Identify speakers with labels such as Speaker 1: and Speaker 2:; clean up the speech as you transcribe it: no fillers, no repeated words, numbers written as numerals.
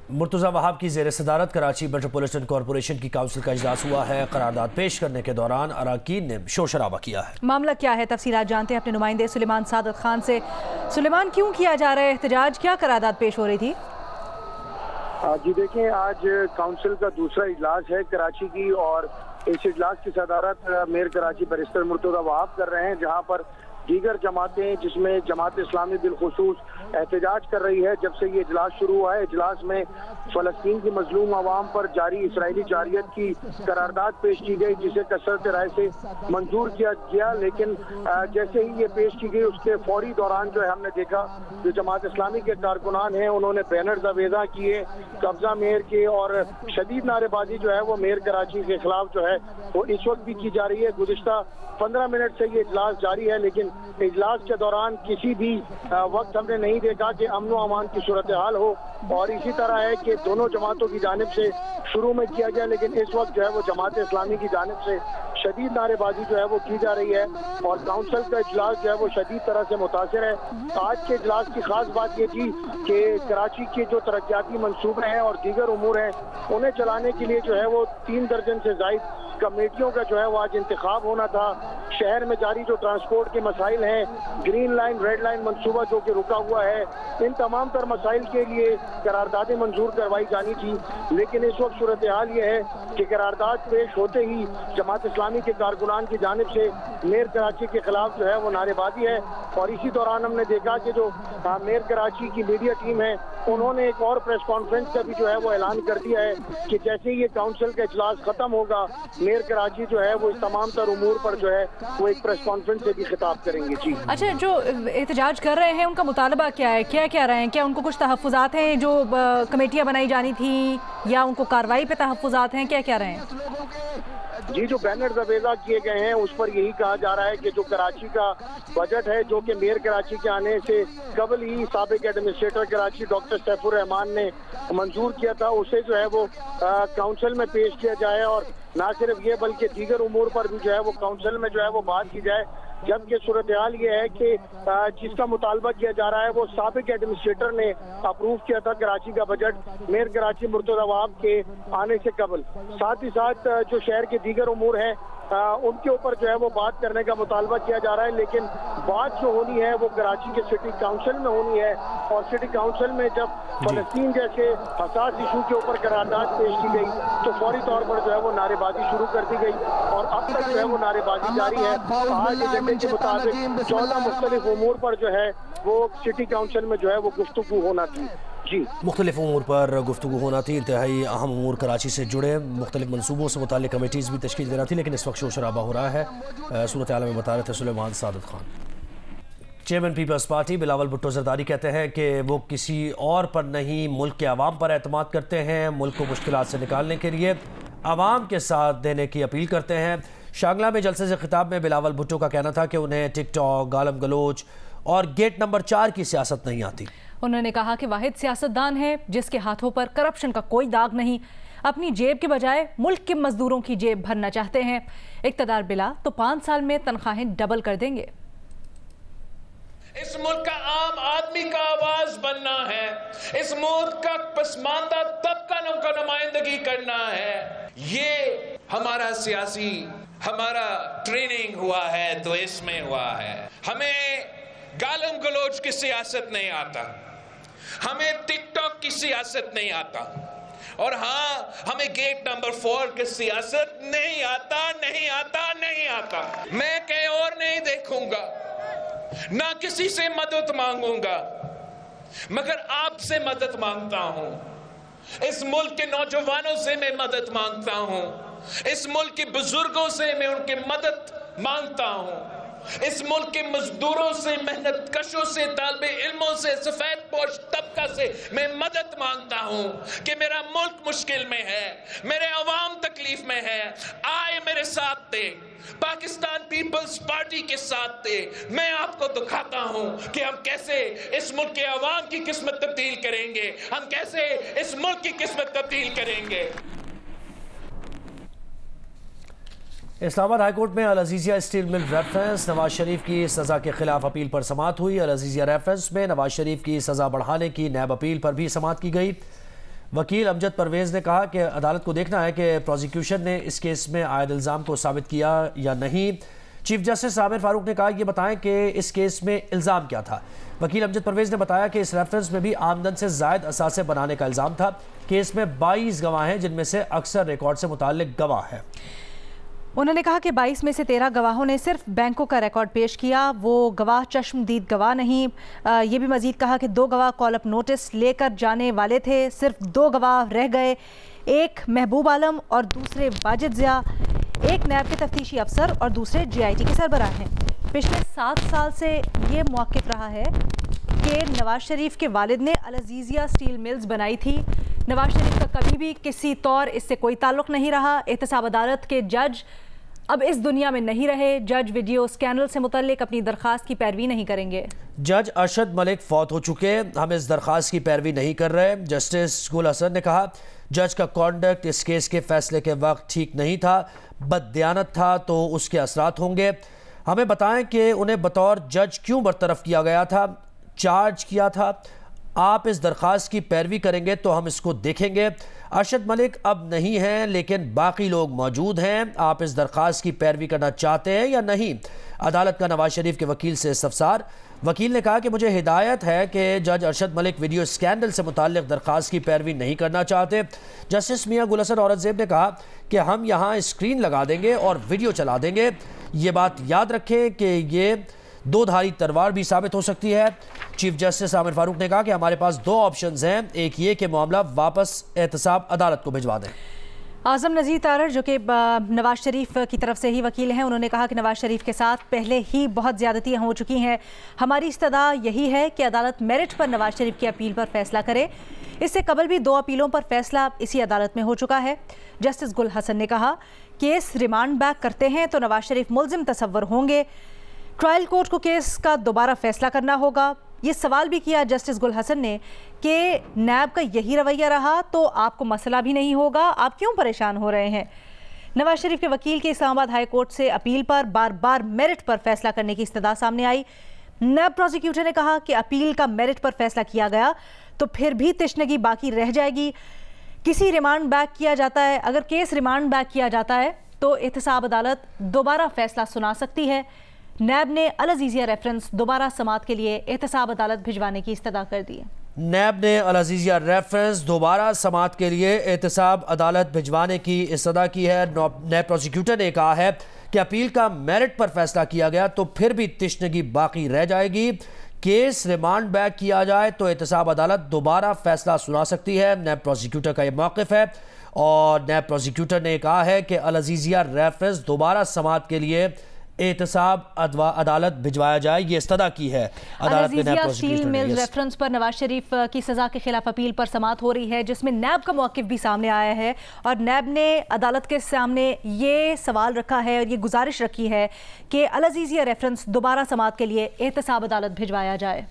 Speaker 1: مرتضی وہاب کی زیر صدارت کراچی میٹروپولیٹن کارپوریشن کی کونسل کا اجلاس ہوا ہے۔ قرارداد پیش کرنے کے دوران اراکین نے شور شرابہ کیا ہے۔
Speaker 2: معاملہ کیا ہے، تفصیلات جانتے ہیں اپنے نمائندے سلیمان سعادت خان سے۔ سلیمان، کیوں کیا جا رہا ہے احتجاج؟ کیا قرارداد پیش ہو رہی تھی؟
Speaker 3: جی دیکھیں، آج کونسل کا دوسرا اجلاس ہے کراچی کی، اور اس اجلاس کی صدارت میئر کراچی بیرسٹر مرتضی وہاب کر رہے ہیں، جہاں پر دیگر جماعتیں جس میں جماعت اسلامی بالخصوص احتجاج کر رہی ہے۔ جب سے یہ اجلاس شروع ہوا ہے، اجلاس میں فلسطین کی مظلوم عوام پر جاری اسرائیلی جارحیت کی قرارداد پیش کی گئی، جسے کثرت رائے سے منظور کیا گیا، لیکن جیسے ہی یہ پیش کی گئی اس کے فوری دوران جو ہے ہم نے دیکھا جو جماعت اسلامی کے کارکنان ہیں انہوں نے بینرز آویزاں کیے قبضہ میئر کے، اور شدید نعرے بازی جو ہے وہ میئر کراچی کے خلاف جو ہے وہ اس وقت بھی کی جا رہی ہے۔ گزشتہ 15 منٹ سے یہ اجلاس جاری ہے، لیکن اجلاس کے دوران کسی بھی وقت ہم نے نہیں دیکھا کہ امن و امان کی صورتحال ہو، اور اسی طرح ہے کہ دونوں جماعتوں کی جانب سے شروع میں کیا گیا، لیکن اس وقت جو ہے وہ جماعت اسلامی کی جانب سے شدید نعرے بازی جو ہے وہ کی جا رہی ہے، اور کونسل کا اجلاس جو ہے وہ شدید طرح سے متاثر ہے۔ آج کے اجلاس کی خاص بات یہ تھی کہ کراچی کے جو ترقیاتی منصوبے ہیں اور دیگر امور ہیں انہیں چلانے کے لیے جو ہے وہ 3 درجن سے زائد کمیٹیوں کا جو ہے وہ آج انتخاب ہونا تھا۔ شہر میں جاری جو ٹرانسپورٹ کے مسائل ہیں، گرین لائن ریڈ لائن منصوبہ جو کہ رکا ہوا ہے، ان تمام تر مسائل کے لیے قراردادیں منظور کروائی جانی تھی، لیکن اس وقت صورتحال یہ ہے کہ قرارداد پیش ہوتے ہی جماعت اسلامی کے کارکنان کی جانب سے میئر کراچی کے خلاف جو ہے وہ نعرے بازی ہے، اور اسی دوران ہم نے دیکھا کہ جو میئر کراچی کی میڈیا ٹیم ہے انہوں نے ایک اور پریس کانفرنس کا بھی جو ہے وہ اعلان کر دیا ہے کہ جیسے ہی یہ کونسل کا اجلاس ختم ہوگا میئر کراچی جو ہے وہ اس تمام تر امور پر جو ہے وہ ایک پریس کانفرنس سے بھی خطاب کریں گے۔ جی
Speaker 2: اچھا، جو احتجاج کر رہے ہیں ان کا مطالبہ کیا ہے؟ کیا کہہ رہے ہیں؟ کیا ان کو کچھ تحفظات ہیں جو کمیٹیاں بنائی جانی تھیں، یا ان کو کارروائی پہ تحفظات ہیں؟ کیا کہہ رہے ہیں؟
Speaker 3: جی، جو بینرز اویزا کیے گئے ہیں اس پر یہی کہا جا رہا ہے کہ جو کراچی کا بجٹ ہے جو کہ میئر کراچی کے آنے سے قبل ہی سابق ایڈمنسٹریٹر کراچی ڈاکٹر سیف الرحمان نے منظور کیا تھا، اسے جو ہے وہ کونسل میں پیش کیا جائے، اور نہ صرف یہ بلکہ دیگر امور پر بھی جو ہے وہ کونسل میں جو ہے وہ بات کی جائے، جبکہ صورتحال یہ ہے کہ جس کا مطالبہ کیا جا رہا ہے وہ سابق ایڈمنسٹریٹر نے اپروو کیا تھا کراچی کا بجٹ میئر کراچی مرتضی وہاب کے آنے سے قبل۔ ساتھ ہی ساتھ جو شہر کے دیگر امور ہیں ان کے اوپر جو ہے وہ بات کرنے کا مطالبہ کیا جا رہا ہے، لیکن بات جو ہونی ہے وہ کراچی کے سٹی کونسل میں ہونی ہے، اور سٹی کونسل میں جب فلسطین جیسے حساس ایشو کے اوپر قرارداد پیش کی گئی تو فوری طور پر جو ہے وہ نعرے بازی شروع کر دی گئی، اور اب تک جو ہے وہ نعرے بازی جاری ہے۔ آج ایجنڈے کے مطابق 14 مختلف امور پر جو ہے وہ سٹی کونسل میں جو ہے وہ گفتگو ہونا تھی۔ جی،
Speaker 1: مختلف امور پر گفتگو ہونا تھی، انتہائی اہم امور کراچی سے جڑے مختلف منصوبوں سے متعلق کمیٹیز بھی تشکیل دینا تھی، لیکن اس وقت شور شرابہ ہو رہا ہے۔ صورتحال میں بتا رہے تھے Sulaiman Saadat Khan. Chairman peoples party Bilawal Bhutto Zardari کہتے ہیں کہ وہ کسی اور پر نہیں ملک کے عوام پر اعتماد کرتے ہیں، ملک کو مشکلات سے نکالنے کے لیے عوام کے ساتھ دینے کی اپیل کرتے ہیں۔ شانگلہ میں جلسے سے خطاب میں بلاول بھٹو کا کہنا تھا کہ انہیں ٹک ٹاک، گالم گلوچ اور گیٹ نمبر 4 کی سیاست نہیں آتی۔
Speaker 2: انہوں نے کہا کہ واحد سیاستدان ہے جس کے ہاتھوں پر کرپشن کا کوئی داغ نہیں، اپنی جیب کے بجائے ملک کے مزدوروں کی جیب بھرنا چاہتے ہیں، اقتدار ملا تو 5 سال میں تنخواہیں ڈبل کر دیں گے۔
Speaker 4: اس ملک کا عام آدمی کا آواز بننا ہے، اس ملک کا پسماندہ طبقہ کا نمائندگی کرنا ہے، یہ ہمارا سیاسی ہمارا ٹریننگ ہوا ہے تو اس میں ہوا ہے۔ ہمیں گالم گلوچ کی سیاست نہیں آتا، ہمیں ٹک ٹاک کی سیاست نہیں آتا، اور ہاں ہمیں گیٹ نمبر 4 کی سیاست نہیں آتا، نہیں آتا، نہیں آتا۔ میں کہیں اور نہیں دیکھوں گا، نہ کسی سے مدد مانگوں گا، مگر آپ سے مدد مانگتا ہوں، اس ملک کے نوجوانوں سے میں مدد مانگتا ہوں، اس ملک کے بزرگوں سے میں ان کی مدد مانگتا ہوں، اس ملک کے مزدوروں سے، محنت کشوں سے، طالب علموں سے، سفید پوش طبقہ سے میں مدد مانگتا ہوں کہ میرا ملک مشکل میں ہے، میرے عوام تکلیف میں ہے، آئے میرے ساتھ دے، پاکستان پیپلز پارٹی کے ساتھ دے۔ میں آپ کو دکھاتا ہوں کہ ہم کیسے اس ملک کے عوام کی قسمت تبدیل کریں گے، ہم کیسے اس ملک کی قسمت تبدیل کریں گے۔
Speaker 1: اسلام آباد ہائی کورٹ میں العزیزیہ اسٹیل مل ریفرنس نواز شریف کی سزا کے خلاف اپیل پر سماعت ہوئی۔ العزیزیہ ریفرنس میں نواز شریف کی سزا بڑھانے کی نیب اپیل پر بھی سماعت کی گئی۔ وکیل امجد پرویز نے کہا کہ عدالت کو دیکھنا ہے کہ پروزیکیوشن نے اس کیس میں عائد الزام کو ثابت کیا یا نہیں۔ چیف جسٹس عامر فاروق نے کہا یہ بتائیں کہ اس کیس میں الزام کیا تھا۔ وکیل امجد پرویز نے بتایا کہ اس ریفرنس میں بھی آمدن سے زائد اثاثے بنانے کا الزام تھا۔ کیس میں 22 گواہ ہیں جن میں سے اکثر ریکارڈ سے متعلق گواہ ہیں۔
Speaker 2: انہوں نے کہا کہ 22 میں سے 13 گواہوں نے صرف بینکوں کا ریکارڈ پیش کیا، وہ گواہ چشمدید گواہ نہیں۔ یہ بھی مزید کہا کہ 2 گواہ کال اپ نوٹس لے کر جانے والے تھے، صرف 2 گواہ رہ گئے، ایک محبوب عالم اور دوسرے واجد ضیاء، ایک نیب کے تفتیشی افسر اور دوسرے GIT کے سربراہ ہیں۔ پچھلے 7 سال سے یہ موقف رہا ہے کہ نواز شریف کے والد نے العزیزیہ اسٹیل ملز بنائی تھی۔ نواز شریف کا کبھی بھی کسی طور اس سے کوئی تعلق نہیں رہا۔ احتساب عدالت کے جج اب اس دنیا میں نہیں رہے۔ جج ویڈیو سکینڈل سے متعلق اپنی درخواست کی پیروی نہیں کریں گے۔
Speaker 1: جج ارشد ملک فوت ہو چکے، ہم اس درخواست کی پیروی نہیں کر رہے۔ جسٹس گل حسن نے کہا جج کا کانڈکٹ اس کیس کے فیصلے کے وقت ٹھیک نہیں تھا، بددیانت تھا تو اس کے اثرات ہوں گے۔ ہمیں بتائیں کہ انہیں بطور جج کیوں برطرف کیا گیا تھا، چارج کیا تھا۔ آپ اس درخواست کی پیروی کریں گے تو ہم اس کو دیکھیں گے۔ ارشد ملک اب نہیں ہیں لیکن باقی لوگ موجود ہیں، آپ اس درخواست کی پیروی کرنا چاہتے ہیں یا نہیں؟ عدالت کا نواز شریف کے وکیل سے استفسار۔ وکیل نے کہا کہ مجھے ہدایت ہے کہ جج ارشد ملک ویڈیو اسکینڈل سے متعلق درخواست کی پیروی نہیں کرنا چاہتے۔ جسٹس میاں گل حسن اورنگزیب نے کہا کہ ہم یہاں اسکرین لگا دیں گے اور ویڈیو چلا دیں گے۔ یہ بات یاد رکھیں کہ یہ 2 دھاری تلوار بھی ثابت ہو سکتی ہے۔ چیف جسٹس عامر فاروق نے کہا کہ ہمارے پاس 2 آپشنز ہیں، ایک یہ کہ معاملہ واپس احتساب عدالت کو بھجوا دیں۔
Speaker 2: اعظم نذیر تارڑ جو کہ نواز شریف کی طرف سے ہی وکیل ہیں، انہوں نے کہا کہ نواز شریف کے ساتھ پہلے ہی بہت زیادتیاں ہو چکی ہیں، ہماری استدعا یہی ہے کہ عدالت میرٹ پر نواز شریف کی اپیل پر فیصلہ کرے۔ اس سے قبل بھی 2 اپیلوں پر فیصلہ اسی عدالت میں ہو چکا ہے۔ جسٹس گل حسن نے کہا کیس ریمانڈ بیک کرتے ہیں تو نواز شریف ملزم تصور ہوں گے، ٹرائل کورٹ کو کیس کا دوبارہ فیصلہ کرنا ہوگا۔ یہ سوال بھی کیا جسٹس گل حسن نے کہ نیب کا یہی رویہ رہا تو آپ کو مسئلہ بھی نہیں ہوگا، آپ کیوں پریشان ہو رہے ہیں؟ نواز شریف کے وکیل کے اسلام آباد ہائی کورٹ سے اپیل پر بار بار میرٹ پر فیصلہ کرنے کی استدعا سامنے آئی۔ نیب پروزیکیوٹر نے کہا کہ اپیل کا میرٹ پر فیصلہ کیا گیا تو پھر بھی تشنگی باقی رہ جائے گی۔ کسی ریمانڈ بیک کیا جاتا ہے، اگر کیس ریمانڈ بیک کیا جاتا ہے تو احتساب عدالت دوبارہ فیصلہ سنا سکتی ہے۔ نیب نے العزیزیہ ریفرنس دوبارہ سماعت کے لیے احتساب عدالت بھجوانے کی استدعا کر دی ہے۔
Speaker 1: نیب نے العزیزیہ ریفرنس دوبارہ سماعت کے لیے احتساب عدالت بھجوانے کی استدعا کی ہے۔ نیب پروسیکیوٹر نے کہا ہے کہ اپیل کا میرٹ پر فیصلہ کیا گیا تو پھر بھی تشنگی باقی رہ جائے گی، کیس ریمانڈ بیک کیا جائے تو احتساب عدالت دوبارہ فیصلہ سنا سکتی ہے۔ نیب پروسیکیوٹر کا یہ موقف ہے اور نیب پروسیکیوٹر نے کہا ہے کہ العزیزیہ ریفرنس دوبارہ سماعت کے لیے احتساب عدالت بھجوایا جائے، یہ استدعا کی ہے عدالت میں۔ نیب
Speaker 2: اسٹیل ملز ریفرنس پر نواز شریف کی سزا کے خلاف اپیل پر سماعت ہو رہی ہے جس میں نیب کا موقف بھی سامنے آیا ہے اور نیب نے عدالت کے سامنے یہ سوال رکھا ہے اور یہ گزارش رکھی ہے کہ العزیزیہ ریفرنس دوبارہ سماعت کے لیے احتساب عدالت بھجوایا جائے۔